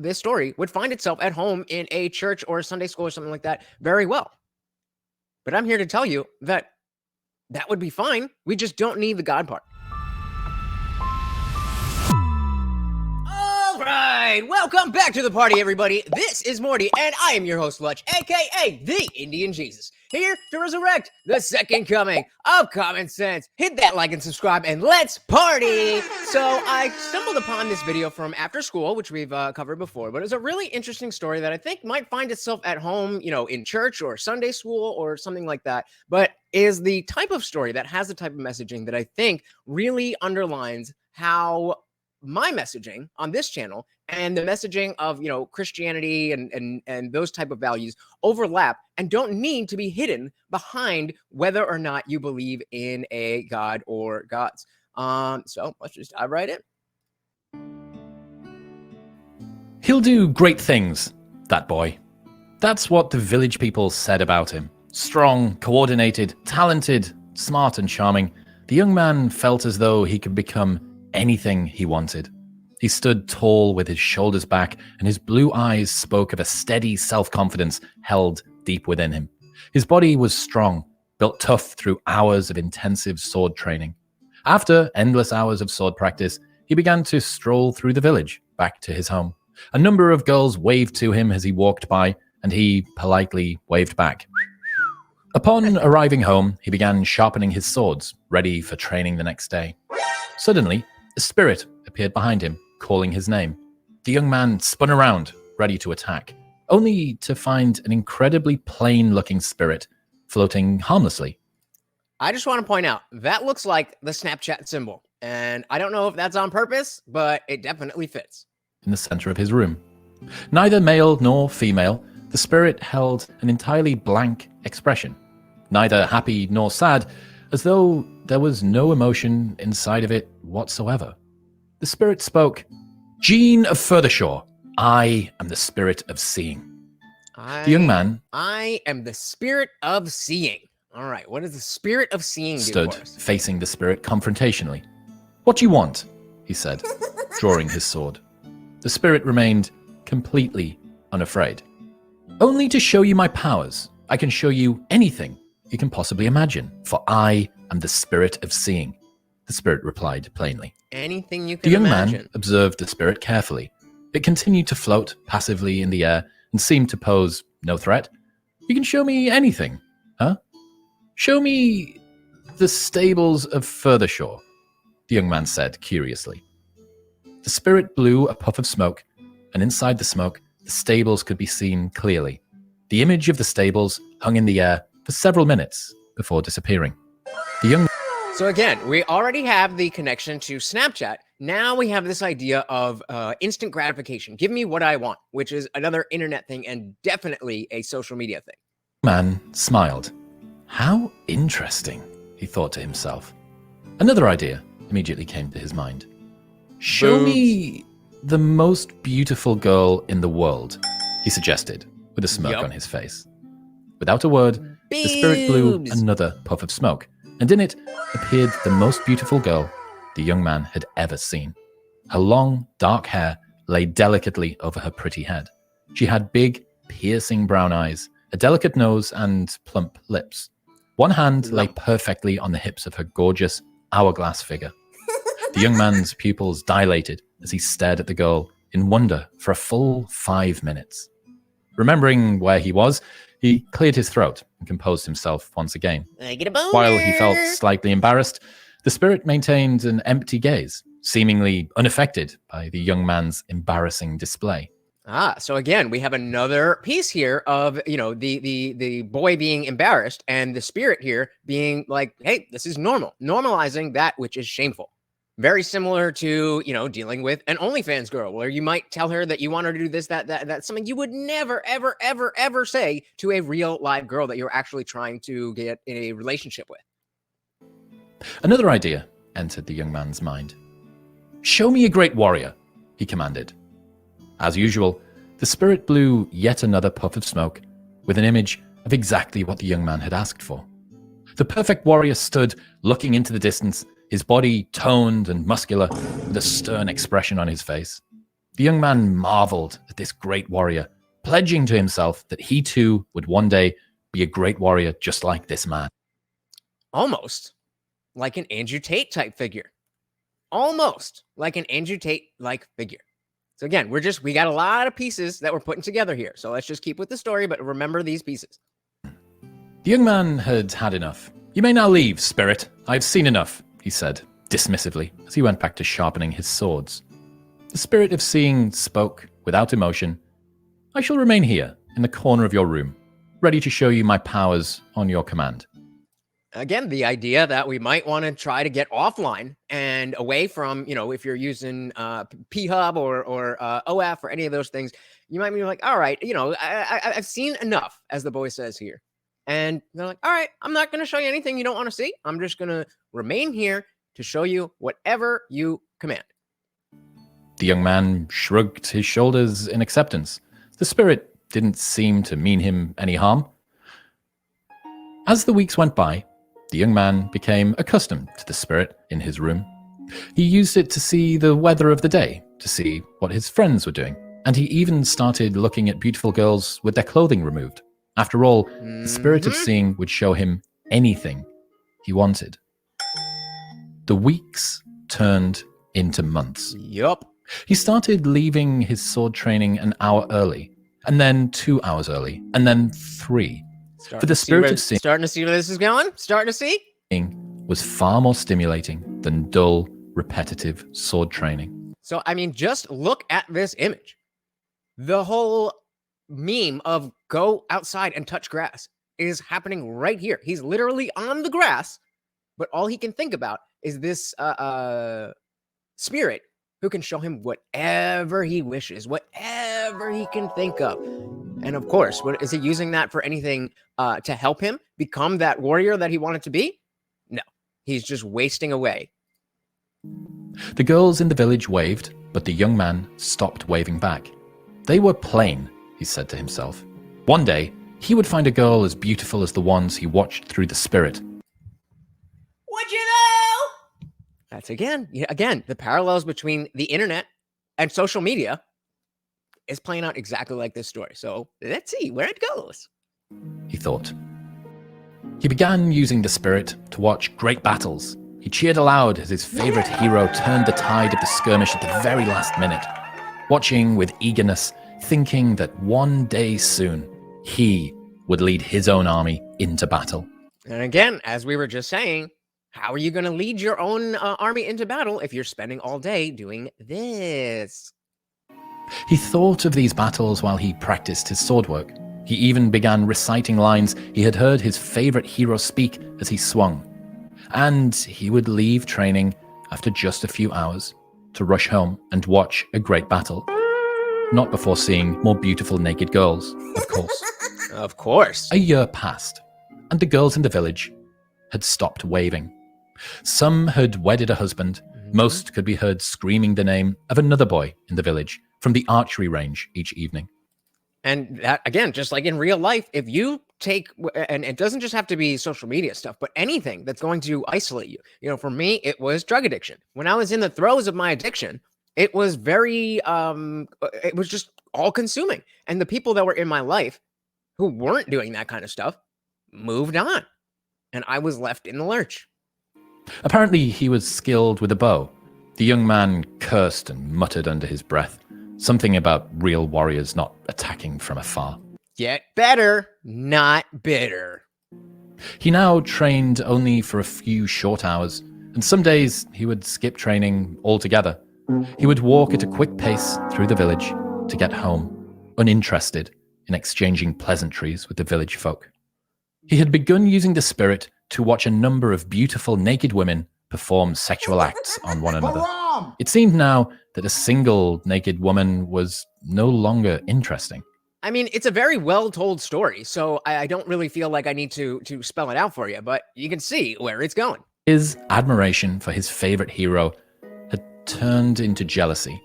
this story would find itself at home in a church or a Sunday school or something like that very well. But I'm here to tell you that that would be fine. We just don't need the God part. All right, welcome back to the party, everybody. This is Morty, and I am your host, Lutch, aka the Indian Jesus, here to resurrect the second coming of common sense. Hit that like and subscribe, and let's party! So I stumbled upon this video from After Skool, which we've covered before, but it's a really interesting story that I think might find itself at home, in church or Sunday school or something like that, but is the type of story that has the type of messaging that I think really underlines how my messaging on this channel and the messaging of Christianity and those type of values overlap and don't need to be hidden behind whether or not you believe in a god or gods. So let's just dive right in. He'll do great things, that boy. That's what the village people said about him. Strong, coordinated, talented, smart and charming, the young man felt as though he could become anything he wanted. He stood tall with his shoulders back, and his blue eyes spoke of a steady self-confidence held deep within him. His body was strong, built tough through hours of intensive sword training. After endless hours of sword practice, he began to stroll through the village, back to his home. A number of girls waved to him as he walked by, and he politely waved back. Upon arriving home, he began sharpening his swords, ready for training the next day. Suddenly, a spirit appeared behind him, calling his name. The young man spun around, ready to attack, only to find an incredibly plain-looking spirit floating harmlessly. I just want to point out, that looks like the Snapchat symbol, and I don't know if that's on purpose, but it definitely fits. In the center of his room. Neither male nor female, the spirit held an entirely blank expression, neither happy nor sad, as though there was no emotion inside of it whatsoever. The spirit spoke, "Gene of Furthershore, I am the spirit of seeing." The young man I am the spirit of seeing. All right, what does the spirit of seeing stood do for us? facing the spirit confrontationally. "What do you want?" he said, drawing his sword. The spirit remained completely unafraid. "Only to show you my powers. I can show you anything you can possibly imagine, for I am the spirit of seeing," the spirit replied plainly. Anything you can The young imagine. man observed the spirit carefully. It continued to float passively in the air and seemed to pose no threat. "You can show me anything, huh? Show me the stables of Furthershore," the young man said curiously. The spirit blew a puff of smoke, and inside the smoke, the stables could be seen clearly. The image of the stables hung in the air for several minutes before disappearing. So again, we already have the connection to Snapchat. Now we have this idea of instant gratification. Give me what I want, which is another internet thing and definitely a social media thing. The man smiled. "How interesting," he thought to himself. Another idea immediately came to his mind. "Show me the most beautiful girl in the world," he suggested, with a smirk on his face. Without a word, the spirit blew another puff of smoke, and in it appeared the most beautiful girl the young man had ever seen. Her long, dark hair lay delicately over her pretty head. She had big, piercing brown eyes, a delicate nose, and plump lips. One hand lay perfectly on the hips of her gorgeous, hourglass figure. The young man's pupils dilated as he stared at the girl in wonder for a full 5 minutes. Remembering where he was, he cleared his throat and composed himself once again. While he felt slightly embarrassed, the spirit maintained an empty gaze, seemingly unaffected by the young man's embarrassing display. So again, we have another piece here of, the boy being embarrassed and the spirit here being like, hey, this is normal, normalizing that which is shameful. Very similar to, dealing with an OnlyFans girl, where you might tell her that you want her to do this, that's something you would never, ever, ever, ever say to a real live girl that you're actually trying to get in a relationship with. Another idea entered the young man's mind. "Show me a great warrior," he commanded. As usual, the spirit blew yet another puff of smoke with an image of exactly what the young man had asked for. The perfect warrior stood looking into the distance, his body toned and muscular, with a stern expression on his face. The young man marveled at this great warrior, pledging to himself that he too would one day be a great warrior just like this man. Almost like an Andrew Tate type figure. Almost like an Andrew Tate-like figure. So again, we got a lot of pieces that we're putting together here. So let's just keep with the story, but remember these pieces. The young man had had enough. "You may now leave, spirit. I've seen enough," he said, dismissively, as he went back to sharpening his swords. The spirit of seeing spoke without emotion. "I shall remain here, in the corner of your room, ready to show you my powers on your command." Again, the idea that we might want to try to get offline and away from, if you're using P-Hub or OF or any of those things, you might be like, all right, I've seen enough, as the boy says here. And they're like, all right, I'm not going to show you anything you don't want to see. I'm just going to remain here to show you whatever you command. The young man shrugged his shoulders in acceptance. The spirit didn't seem to mean him any harm. As the weeks went by, the young man became accustomed to the spirit in his room. He used it to see the weather of the day, to see what his friends were doing, and he even started looking at beautiful girls with their clothing removed. After all, the spirit of seeing would show him anything he wanted. The weeks turned into months. Yup. He started leaving his sword training an hour early, and then 2 hours early, and then 3. For the spirit of seeing, starting to see where this is going? Starting to see? Was far more stimulating than dull, repetitive sword training. So, just look at this image. The whole meme of go outside and touch grass is happening right here. He's literally on the grass, but all he can think about is this spirit who can show him whatever he wishes, whatever he can think of. And of course, what is he using that for? Anything to help him become that warrior that he wanted to be? No, he's just wasting away. The girls in the village waved, but the young man stopped waving back. They were plain, he said to himself. One day, he would find a girl as beautiful as the ones he watched through the spirit. Would you know? That's again, the parallels between the internet and social media is playing out exactly like this story. So let's see where it goes. He thought. He began using the spirit to watch great battles. He cheered aloud as his favorite hero turned the tide of the skirmish at the very last minute, watching with eagerness, thinking that one day soon he would lead his own army into battle. And again, as we were just saying, how are you going to lead your own army into battle if you're spending all day doing this? He thought of these battles while he practiced his sword work. He even began reciting lines he had heard his favorite hero speak as he swung. And he would leave training after just a few hours to rush home and watch a great battle. Not before seeing more beautiful naked girls, of course. Of course. A year passed, and the girls in the village had stopped waving. Some had wedded a husband. Most could be heard screaming the name of another boy in the village from the archery range each evening. And that, again, just like in real life, if you take, and it doesn't just have to be social media stuff, but anything that's going to isolate you. For me, it was drug addiction. When I was in the throes of my addiction, it was very, it was just all consuming. And the people that were in my life who weren't doing that kind of stuff moved on. And I was left in the lurch. Apparently, he was skilled with a bow. The young man cursed and muttered under his breath, something about real warriors not attacking from afar. Get better, not bitter. He now trained only for a few short hours, and some days he would skip training altogether. He would walk at a quick pace through the village to get home, uninterested in exchanging pleasantries with the village folk. He had begun using the spirit to watch a number of beautiful naked women perform sexual acts on one another. It seemed now that a single naked woman was no longer interesting. It's a very well-told story, so I don't really feel like I need to spell it out for you, but you can see where it's going. His admiration for his favorite hero had turned into jealousy.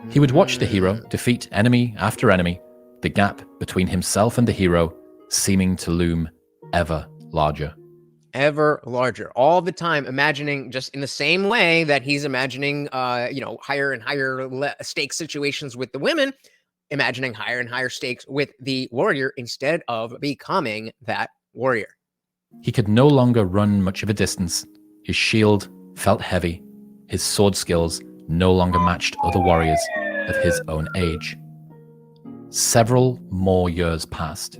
He would watch the hero defeat enemy after enemy, the gap between himself and the hero seeming to loom ever larger. ever larger, all the time, imagining, just in the same way that he's imagining, higher and higher stake situations with the women, imagining higher and higher stakes with the warrior instead of becoming that warrior. He could no longer run much of a distance. His shield felt heavy. His sword skills no longer matched other warriors of his own age. Several more years passed.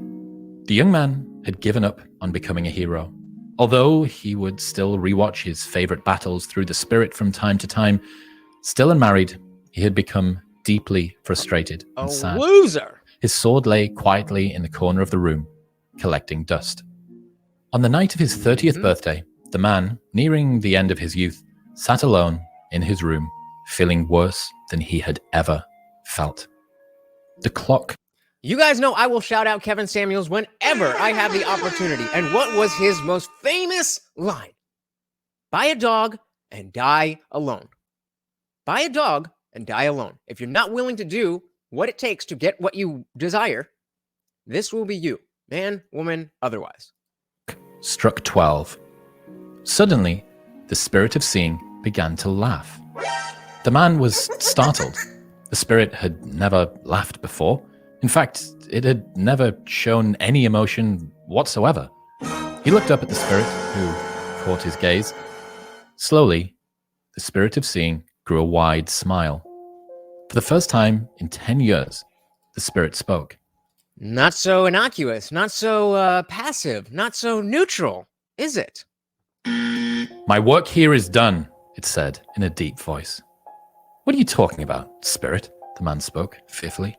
The young man had given up on becoming a hero. Although he would still rewatch his favorite battles through the spirit from time to time, still unmarried, he had become deeply frustrated and sad. A loser! His sword lay quietly in the corner of the room, collecting dust. On the night of his 30th birthday, the man, nearing the end of his youth, sat alone in his room, feeling worse than he had ever felt. The clock. You guys know I will shout out Kevin Samuels whenever I have the opportunity. And what was his most famous line? Buy a dog and die alone. Buy a dog and die alone. If you're not willing to do what it takes to get what you desire, this will be you, man, woman, otherwise. Struck 12. Suddenly, the spirit of seeing began to laugh. The man was startled. The spirit had never laughed before. In fact, it had never shown any emotion whatsoever. He looked up at the spirit, who caught his gaze. Slowly, the spirit of seeing grew a wide smile. For the first time in 10 years, the spirit spoke. Not so innocuous, not so passive, not so neutral, is it? My work here is done, it said in a deep voice. What are you talking about, spirit? The man spoke fearfully.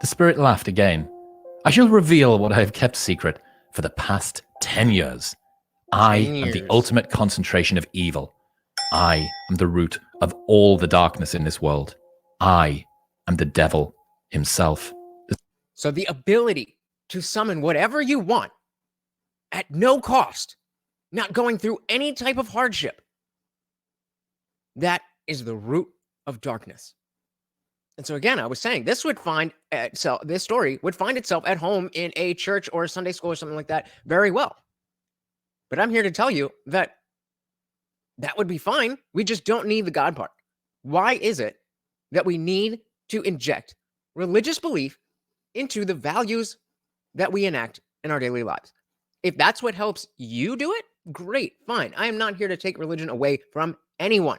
The spirit laughed again. I shall reveal what I have kept secret for the past 10 years. I am the ultimate concentration of evil. I am the root of all the darkness in this world. I am the devil himself. So the ability to summon whatever you want at no cost, not going through any type of hardship, that is the root of darkness. And so again, I was saying this story would find itself at home in a church or a Sunday school or something like that very well. But I'm here to tell you that that would be fine. We just don't need the God part. Why is it that we need to inject religious belief into the values that we enact in our daily lives? If that's what helps you do it, great, fine. I am not here to take religion away from anyone.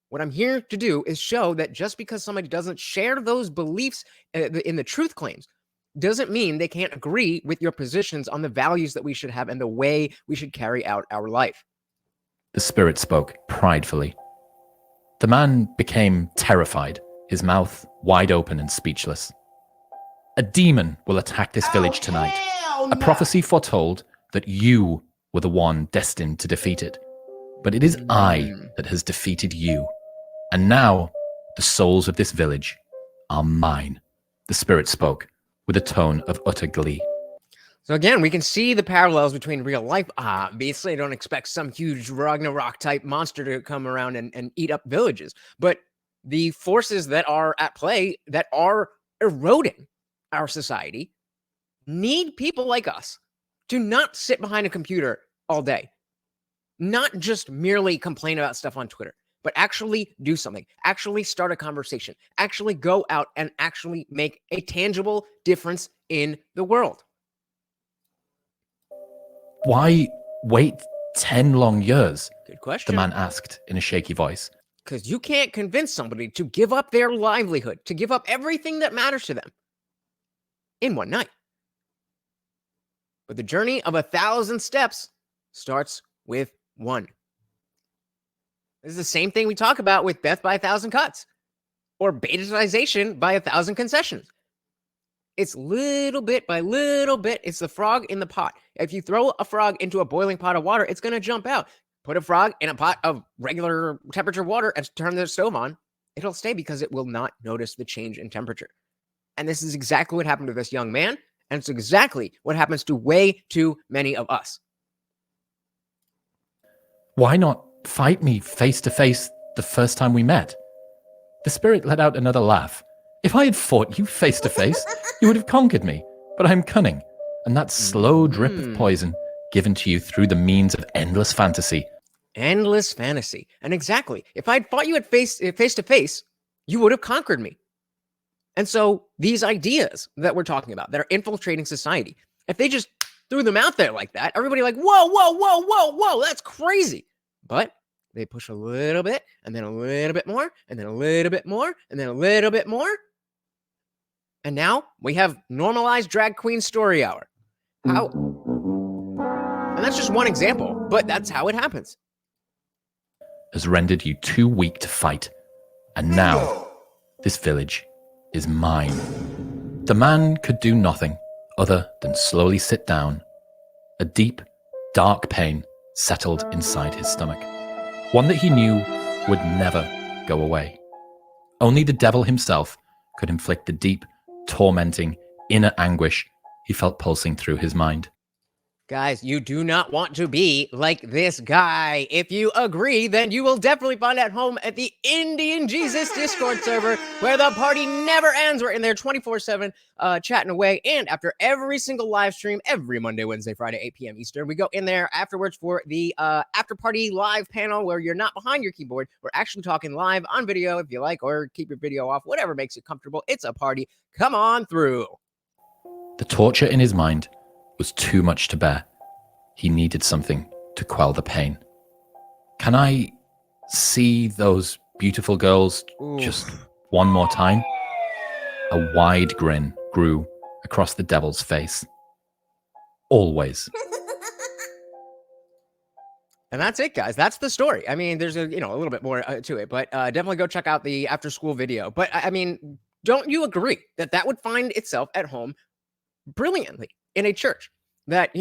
What I'm here to do is show that just because somebody doesn't share those beliefs in the truth claims doesn't mean they can't agree with your positions on the values that we should have and the way we should carry out our life. The spirit spoke pridefully. The man became terrified, his mouth wide open and speechless. A demon will attack this village tonight. A prophecy foretold that you were the one destined to defeat it. But it is I that has defeated you. And now the souls of this village are mine. The spirit spoke with a tone of utter glee. So again, we can see the parallels between real life. Obviously, I don't expect some huge Ragnarok type monster to come around and eat up villages. But the forces that are at play, that are eroding our society, need people like us to not sit behind a computer all day. Not just merely complain about stuff on Twitter, but actually do something, actually start a conversation, actually go out and actually make a tangible difference in the world. Why wait 10 long years? Good question. The man asked in a shaky voice. Because you can't convince somebody to give up their livelihood, to give up everything that matters to them in one night. But the journey of 1,000 steps starts with one. This is the same thing we talk about with death by 1,000 cuts or betaization by 1,000 concessions. It's little bit by little bit. It's the frog in the pot. If you throw a frog into a boiling pot of water, it's going to jump out. Put a frog in a pot of regular temperature water and turn the stove on. It'll stay because it will not notice the change in temperature. And this is exactly what happened to this young man. And it's exactly what happens to way too many of us. Why not fight me face to face the first time we met? The spirit let out another laugh. If I had fought you face to face, you would have conquered me. But I am cunning, and that slow drip of poison given to you through the means of endless fantasy. Endless fantasy. And exactly, if I'd fought you at face to face, you would have conquered me. And so these ideas that we're talking about that are infiltrating society, if they just threw them out there like that, everybody like, whoa, whoa, whoa, whoa, whoa, that's crazy. But they push a little bit, and then a little bit more, and then a little bit more, and then a little bit more. And now we have normalized drag queen story hour. How? And that's just one example, but that's how it happens. Has rendered you too weak to fight. And now, this village is mine. The man could do nothing other than slowly sit down. A deep, dark pain settled inside his stomach. One that he knew would never go away. Only the devil himself could inflict the deep, tormenting, inner anguish he felt pulsing through his mind. Guys, you do not want to be like this guy. If you agree, then you will definitely find at home at the Indian Jesus Discord server, where the party never ends. We're in there 24/7, chatting away. And after every single live stream, every Monday, Wednesday, Friday, 8 p.m. Eastern, we go in there afterwards for the after party live panel, where you're not behind your keyboard. We're actually talking live on video if you like, or keep your video off, whatever makes you comfortable. It's a party. Come on through. The torture in his mind was too much to bear. He needed something to quell the pain. Can I see those beautiful girls just one more time? A wide grin grew across the devil's face. Always. And that's it, guys. That's the story. I mean, there's a little bit more to it, but definitely go check out the After Skool video. But I mean, don't you agree that that would find itself at home brilliantly in a church that,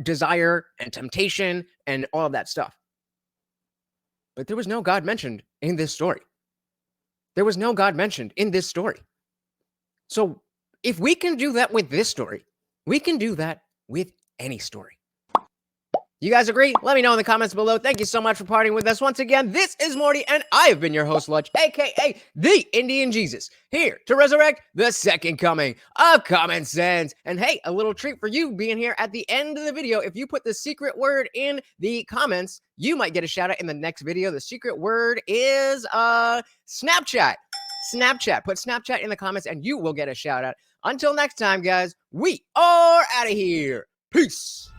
desire and temptation and all of that stuff? But there was no God mentioned in this story. There was no God mentioned in this story. So if we can do that with this story, we can do that with any story. You guys agree? Let me know in the comments below. Thank you so much for partying with us. Once again, this is Morty, and I have been your host, Lutch, aka the Indian Jesus, here to resurrect the second coming of Common Sense. And hey, a little treat for you being here at the end of the video. If you put the secret word in the comments, you might get a shout out in the next video. The secret word is Snapchat. Snapchat. Put Snapchat in the comments and you will get a shout out. Until next time, guys, we are out of here. Peace.